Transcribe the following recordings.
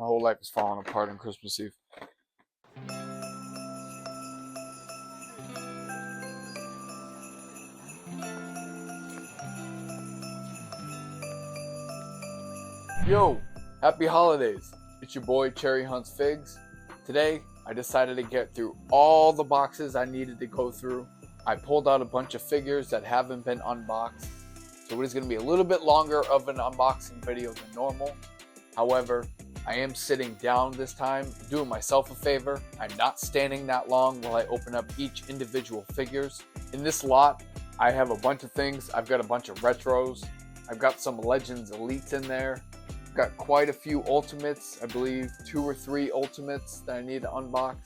My whole life is falling apart on Christmas Eve. Yo, happy holidays. It's your boy Cherry Hunts Figs. Today, I decided to get through all the boxes I needed to go through. I pulled out a bunch of figures that haven't been unboxed. So it is going to be a little bit longer of an unboxing video than normal. However, I am sitting down this time, doing myself a favor. I'm not standing that long while I open up each individual figures. In this lot, I have a bunch of things. I've got a bunch of retros. I've got some Legends Elites in there. I've got quite a few Ultimates. I believe 2 or 3 Ultimates that I need to unbox.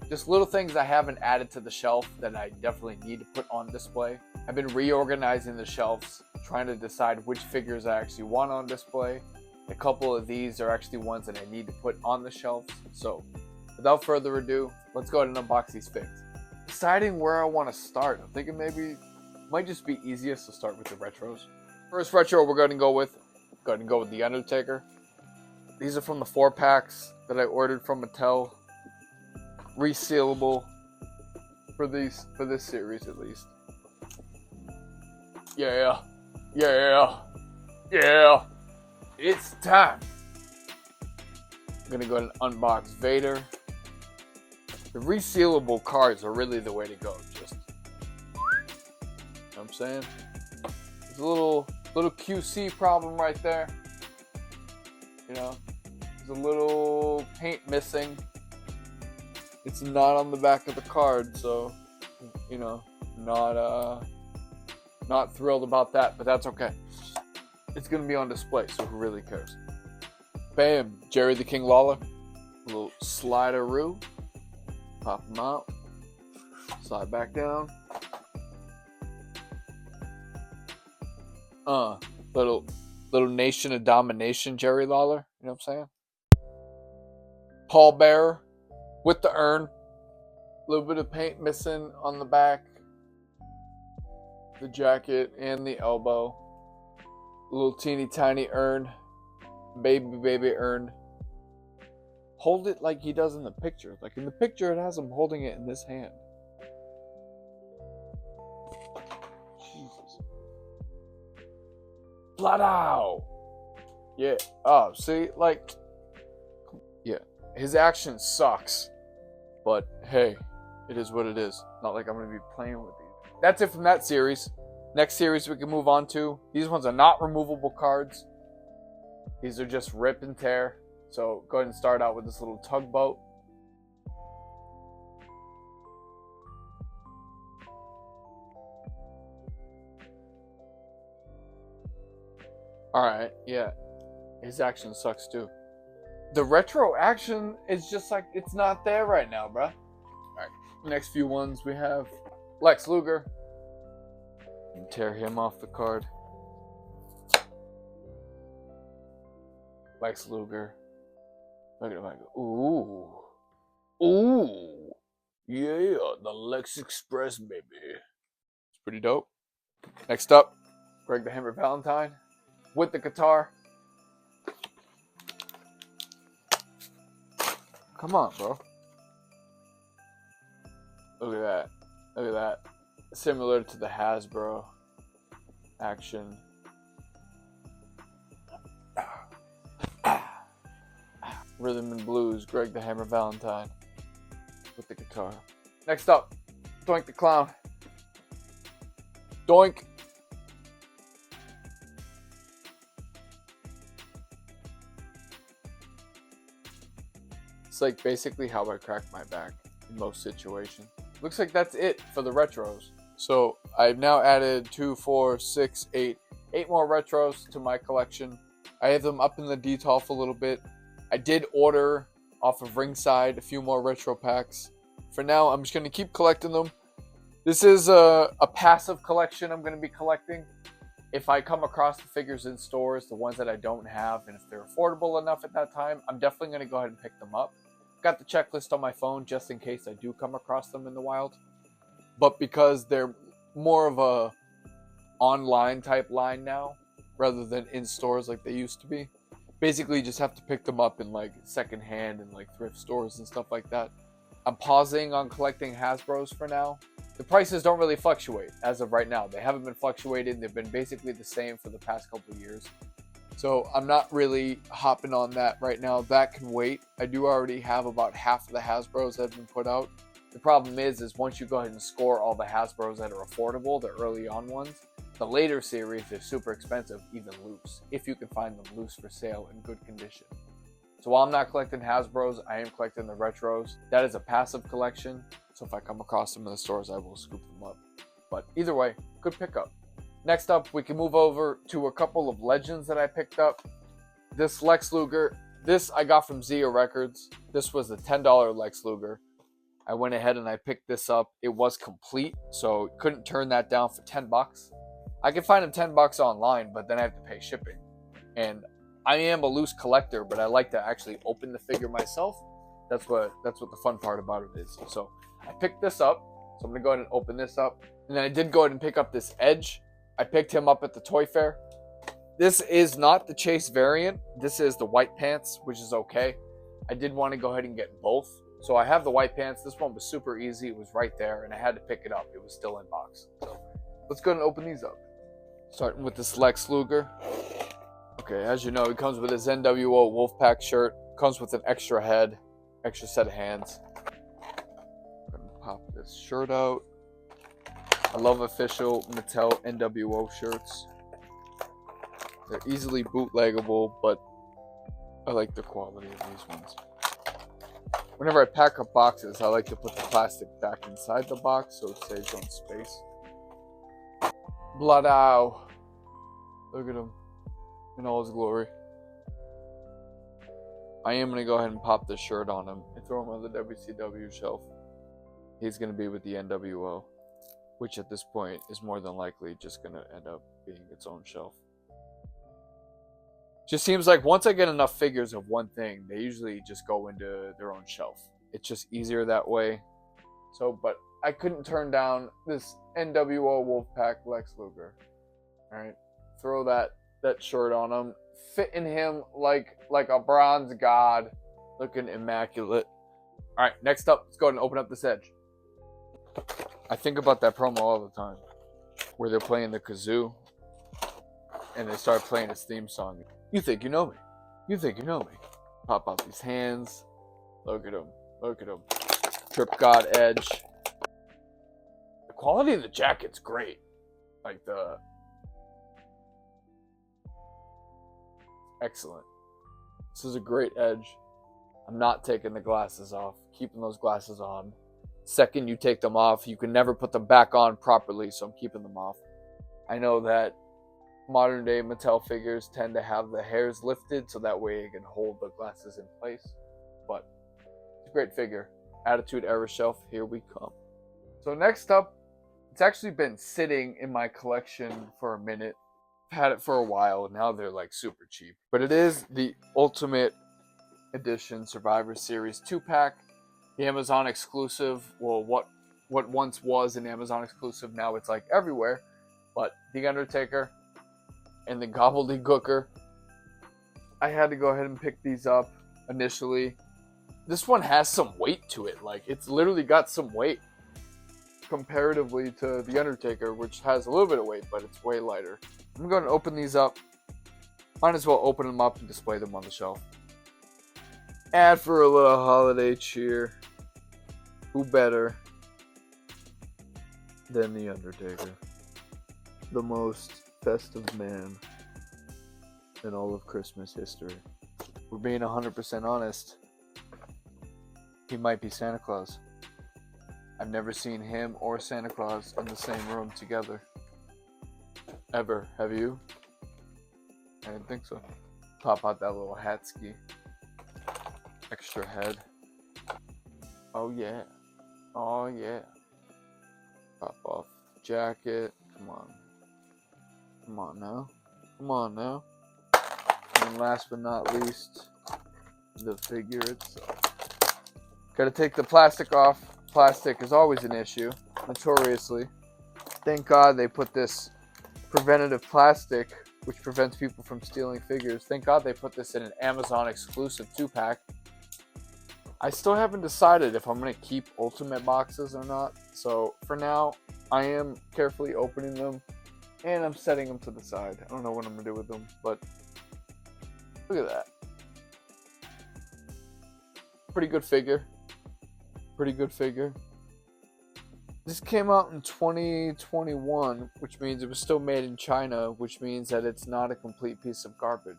Just little things I haven't added to the shelf that I definitely need to put on display. I've been reorganizing the shelves, trying to decide which figures I actually want on display. A couple of these are actually ones that I need to put on the shelves. So, without further ado, let's go ahead and unbox these figs. Deciding where I want to start. I'm thinking maybe it might just be easiest to start with the retros. First retro we're going to go with The Undertaker. These are from the 4-packs that I ordered from Mattel. Resealable for this series at least. Yeah. It's time. I'm gonna go ahead and unbox Vader. The resealable cards are really the way to go. Just, you know what I'm saying? There's a little QC problem right there. You know, there's a little paint missing. It's not on the back of the card, so you know, not thrilled about that, but that's okay. It's gonna be on display, so who really cares? Bam, Jerry the King Lawler, a little slideroo. Pop him out, slide back down. Little Nation of Domination, Jerry Lawler. You know what I'm saying? Pallbearer with the urn. A little bit of paint missing on the back, the jacket, and the elbow. A little teeny tiny urn. Baby urn. Hold it like he does in the picture. Like in the picture, it has him holding it in this hand. Jesus. Flat out. Yeah. Oh, see? Like, yeah. His action sucks. But, hey, it is what it is. Not like I'm going to be playing with these. That's it from that series. Next series we can move on to. These ones are not removable cards. These are just rip and tear. So go ahead and start out with this little tugboat. Alright, yeah. His action sucks too. The retro action is just like, it's not there right now, bruh. Alright, next few ones we have Lex Luger. And tear him off the card. Lex Luger. Look at him. Ooh. Yeah, the Lex Express, baby. It's pretty dope. Next up, Greg the Hammer Valentine with the guitar. Come on, bro. Look at that. Similar to the Hasbro action. Rhythm and Blues, Greg the Hammer Valentine with the guitar. Next up, Doink the Clown. Doink. It's like basically how I crack my back in most situations. Looks like that's it for the retros. So I've now added 2, 4, 6, 8 more retros to my collection. I have them up in the detail a little bit. I did order off of Ringside a few more retro packs. For now, I'm just going to keep collecting them. This is a passive collection I'm going to be collecting. If I come across the figures in stores, the ones that I don't have, and if they're affordable enough at that time, I'm definitely going to go ahead and pick them up. Got the checklist on my phone just in case I do come across them in the wild. But because they're more of a online type line now, rather than in stores like they used to be, Basically, you just have to pick them up in like secondhand and like thrift stores and stuff like that. I'm pausing on collecting Hasbros for now. The prices don't really fluctuate as of right now. They haven't been fluctuating. They've been basically the same for the past couple of years. So I'm not really hopping on that right now. That can wait. I do already have about half of the Hasbros that have been put out. The problem is once you go ahead and score all the Hasbros that are affordable, the early on ones, the later series, they're super expensive, even loose, if you can find them loose for sale in good condition. So while I'm not collecting Hasbros, I am collecting the Retros. That is a passive collection, so if I come across them in the stores, I will scoop them up. But either way, good pickup. Next up, we can move over to a couple of Legends that I picked up. This Lex Luger, this I got from Zia Records. This was the $10 Lex Luger. I went ahead and I picked this up. It was complete, so couldn't turn that down for 10 bucks. I can find them 10 bucks online, but then I have to pay shipping. And I am a loose collector, but I like to actually open the figure myself. That's what the fun part about it is. So I picked this up. So I'm gonna go ahead and open this up. And then I did go ahead and pick up this Edge. I picked him up at the Toy Fair. This is not the Chase variant. This is the white pants, which is okay. I did want to go ahead and get both. So I have the white pants. This one was super easy. It was right there, and I had to pick it up. It was still in box. So let's go ahead and open these up. Starting with this Lex Luger. Okay, as you know, it comes with his NWO Wolfpack shirt. Comes with an extra head, extra set of hands. I'm gonna pop this shirt out. I love official Mattel NWO shirts. They're easily bootleggable, but I like the quality of these ones. Whenever I pack up boxes, I like to put the plastic back inside the box so it saves on space. Blood Ow. Look at him in all his glory. I am going to go ahead and pop this shirt on him and throw him on the WCW shelf. He's going to be with the NWO, which at this point is more than likely just going to end up being its own shelf. Just seems like once I get enough figures of one thing, they usually just go into their own shelf. It's just easier that way. So, but I couldn't turn down this NWO Wolfpack Lex Luger. Alright, throw that shirt on him. Fitting him like a bronze god. Looking immaculate. Alright, next up, let's go ahead and open up this Edge. I think about that promo all the time. Where they're playing the kazoo. And they start playing his theme song. You think you know me. You think you know me. Pop out these hands. Look at him. Look at him. Trip God Edge. The quality of the jacket's great. Like excellent. This is a great Edge. I'm not taking the glasses off. Keeping those glasses on. Second you take them off, you can never put them back on properly, so I'm keeping them off. I know that modern day Mattel figures tend to have the hairs lifted so that way it can hold the glasses in place. But it's a great figure. Attitude Era shelf, here we come. So next up, it's actually been sitting in my collection for a minute. I've had it for a while, and now they're like super cheap. But it is the Ultimate Edition Survivor Series 2-pack. The Amazon exclusive, well, what once was an Amazon exclusive, now it's like everywhere. But The Undertaker and the Gobbledygooker. I had to go ahead and pick these up initially. This one has some weight to it. Like, it's literally got some weight comparatively to The Undertaker, which has a little bit of weight, but it's way lighter. I'm going to open these up. Might as well open them up and display them on the shelf. Add for a little holiday cheer. Who better than The Undertaker? The most festive man in all of Christmas history. We're being 100% honest. He might be Santa Claus. I've never seen him or Santa Claus in the same room together. Ever. Have you? I didn't think so. Pop out that little hat ski. Extra head. Oh yeah. Oh yeah. Pop off the jacket. Come on. Come on now. Come on now. And last but not least, the figure itself. Gotta take the plastic off. Plastic is always an issue, notoriously. Thank God they put this preventative plastic which prevents people from stealing figures. Thank God they put this in an Amazon exclusive 2-pack. I still haven't decided if I'm going to keep Ultimate boxes or not. So for now, I am carefully opening them and I'm setting them to the side. I don't know what I'm going to do with them, but look at that. Pretty good figure. Pretty good figure. This came out in 2021, which means it was still made in China, which means that it's not a complete piece of garbage.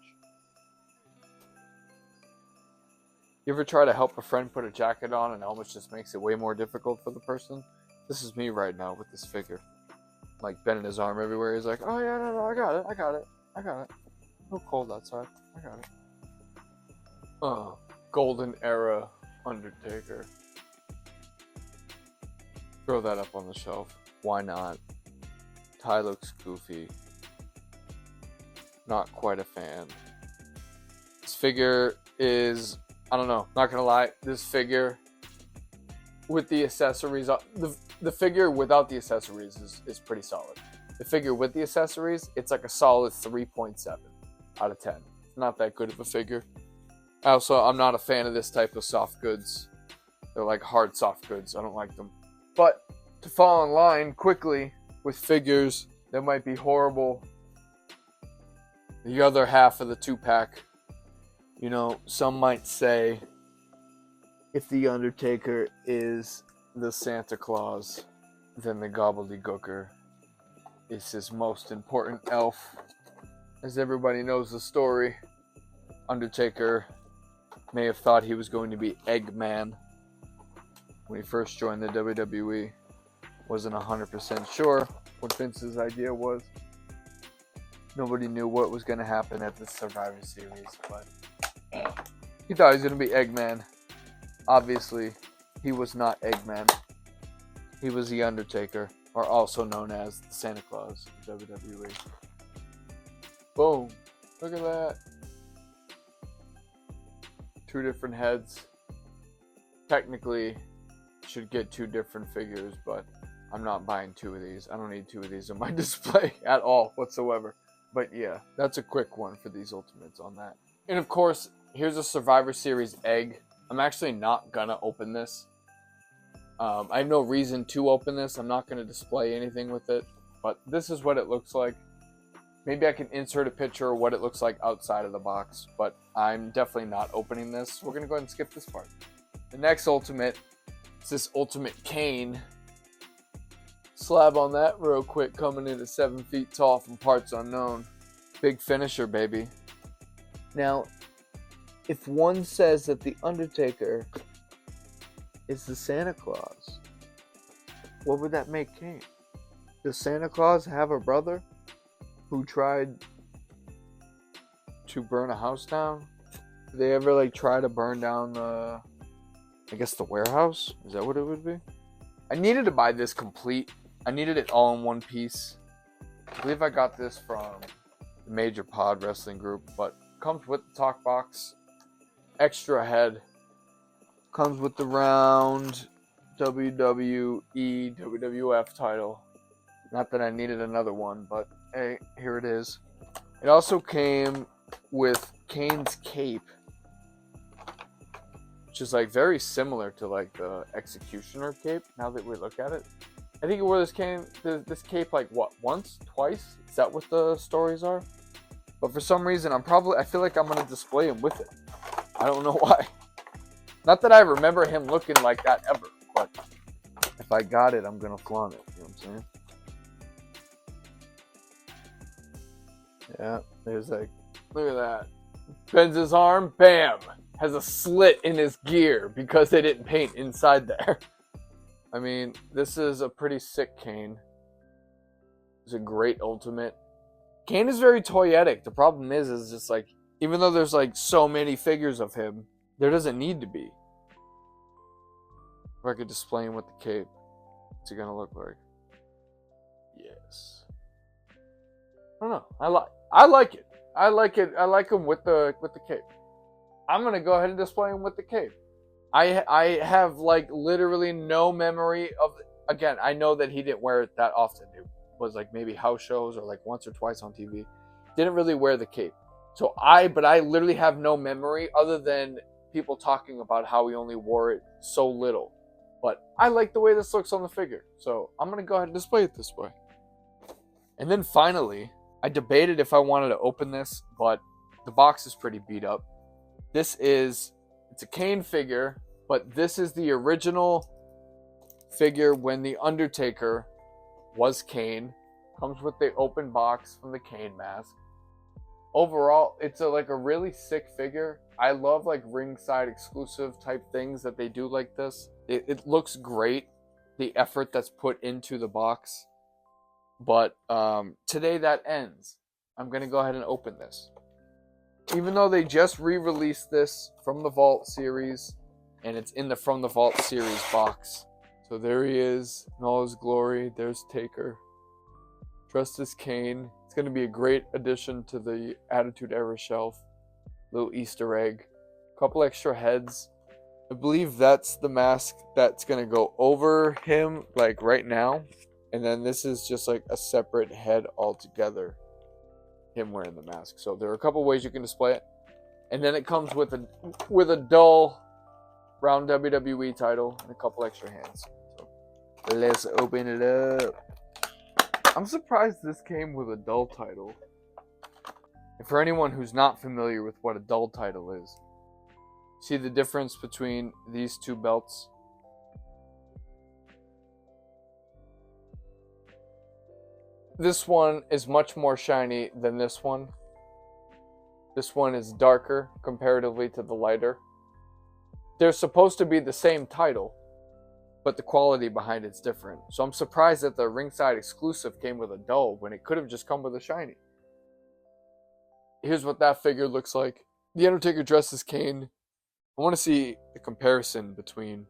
You ever try to help a friend put a jacket on and it almost just makes it way more difficult for the person? This is me right now with this figure. Like bending his arm everywhere. He's like, oh yeah, no, I got it. No cold outside. I got it. Oh, golden era Undertaker. Throw that up on the shelf. Why not? Ty looks goofy. Not quite a fan. This figure is, I don't know, not gonna lie, this figure with the accessories, the figure without the accessories is pretty solid. The figure with the accessories, it's like a solid 3.7 out of 10. It's not that good of a figure. Also, I'm not a fan of this type of soft goods. They're like hard soft goods. I don't like them. But to fall in line quickly with figures that might be horrible, the other half of the 2-pack, you know, some might say if the Undertaker is the Santa Claus, then the Gobbledygooker is his most important elf. As everybody knows the story, Undertaker may have thought he was going to be Eggman when he first joined the WWE. Wasn't 100% sure what Vince's idea was. Nobody knew what was going to happen at the Survivor Series, but he thought he was going to be Eggman. Obviously, he was not Eggman. He was the Undertaker, or also known as the Santa Claus of WWE. Boom. Look at that. 2 different heads. Technically, should get 2 different figures, but I'm not buying 2 of these. I don't need 2 of these on my display at all whatsoever. But yeah, that's a quick one for these Ultimates on that. And of course, here's a Survivor Series egg. I'm actually not gonna open this. I have no reason to open this. I'm not gonna display anything with it, but this is what it looks like. Maybe I can insert a picture of what it looks like outside of the box, but I'm definitely not opening this. We're gonna go ahead and skip this part. The next Ultimate is this Ultimate Kane. Slab on that real quick, coming in at 7 feet tall from parts unknown. Big finisher, baby. Now, if one says that the Undertaker is the Santa Claus, what would that make Kane? Does Santa Claus have a brother who tried to burn a house down? Did they ever like try to burn down the, I guess the warehouse? Is that what it would be? I needed to buy this complete. I needed it all in one piece. I believe I got this from the Major Pod Wrestling Group, but comes with the talk box, extra head, comes with the round WWE, WWF title. Not that I needed another one, but hey, here it is. It also came with Kane's cape, which is like very similar to like the Executioner cape. Now that we look at it, I think it wore this cape like what, once, twice? Is that what the stories are? But for some reason, I feel like I'm gonna display him with it. I don't know why. Not that I remember him looking like that ever, but if I got it, I'm gonna flaunt it. You know what I'm saying? Yeah, there's like, look at that. Bends his arm, bam! Has a slit in his gear because they didn't paint inside there. I mean, this is a pretty sick Kane. It's a great Ultimate. Kane is very toyetic. The problem is just like, even though there's like so many figures of him, there doesn't need to be. If I could display him with the cape, what's he gonna look like? Yes. I don't know. I like it. I like it. I like him with the cape. I'm gonna go ahead and display him with the cape. I have like literally no memory of. Again, I know that he didn't wear it that often. It was like maybe house shows or like once or twice on TV. Didn't really wear the cape. So I literally have no memory other than people talking about how he only wore it so little. But I like the way this looks on the figure, so I'm going to go ahead and display it this way. And then finally, I debated if I wanted to open this, but the box is pretty beat up. It's a Kane figure, but this is the original figure when The Undertaker was Kane. Comes with the open box from the Kane mask. Overall, it's like a really sick figure. I love like ringside exclusive type things that they do like this. It looks great, the effort that's put into the box. But today that ends. I'm going to go ahead and open this. Even though they just re-released this from the Vault series, and it's in the From the Vault series box. So there he is in all his glory. There's Taker, dressed as Kane. It's going to be a great addition to the Attitude Era shelf. Little Easter egg. Couple extra heads. I believe that's the mask that's going to go over him, like right now. And then this is just like a separate head altogether. Him wearing the mask. So there are a couple ways you can display it. And then it comes with a dull round WWE title and a couple extra hands. So let's open it up. I'm surprised this came with a dull title. And for anyone who's not familiar with what a dull title is, see the difference between these two belts? This one is much more shiny than this one. This one is darker comparatively to the lighter. They're supposed to be the same title, but the quality behind it's different. So I'm surprised that the ringside exclusive came with a dull when it could have just come with a shiny. Here's what that figure looks like. The Undertaker dressed as Kane. I want to see the comparison between.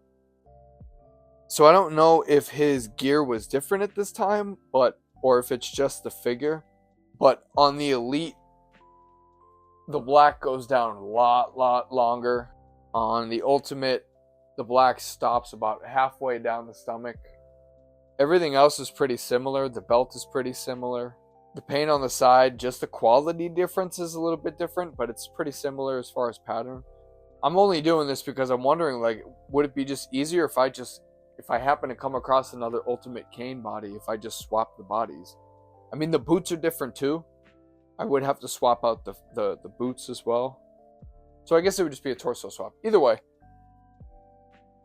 So I don't know if his gear was different at this time, or if it's just the figure. But on the Elite, the black goes down a lot longer. On the Ultimate, the black stops about halfway down the stomach. Everything else is pretty similar. The belt is pretty similar. The paint on the side, just the quality difference is a little bit different, but it's pretty similar as far as pattern. I'm only doing this because I'm wondering, like, would it be just easier if I happen to come across another Ultimate Kane body, if I just swap the bodies? I mean, the boots are different too. I would have to swap out the boots as well. So I guess it would just be a torso swap. Either way,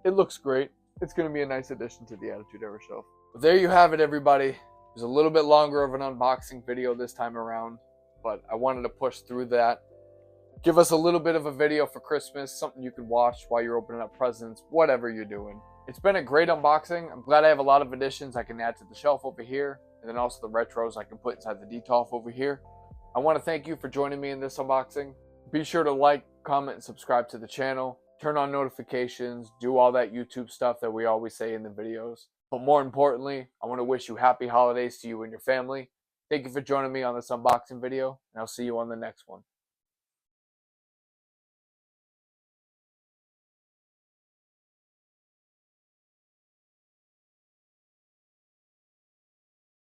it looks great. It's going to be a nice addition to the Attitude Era shelf. But there you have it, everybody. It was a little bit longer of an unboxing video this time around, but I wanted to push through that. Give us a little bit of a video for Christmas, something you can watch while you're opening up presents, whatever you're doing. It's been a great unboxing. I'm glad I have a lot of additions I can add to the shelf over here, and then also the retros I can put inside the detolf over here. I want to thank you for joining me in this unboxing. Be sure to like, comment, and subscribe to the channel. Turn on notifications, do all that YouTube stuff that we always say in the videos. But more importantly, I want to wish you happy holidays to you and your family. Thank you for joining me on this unboxing video, and I'll see you on the next one.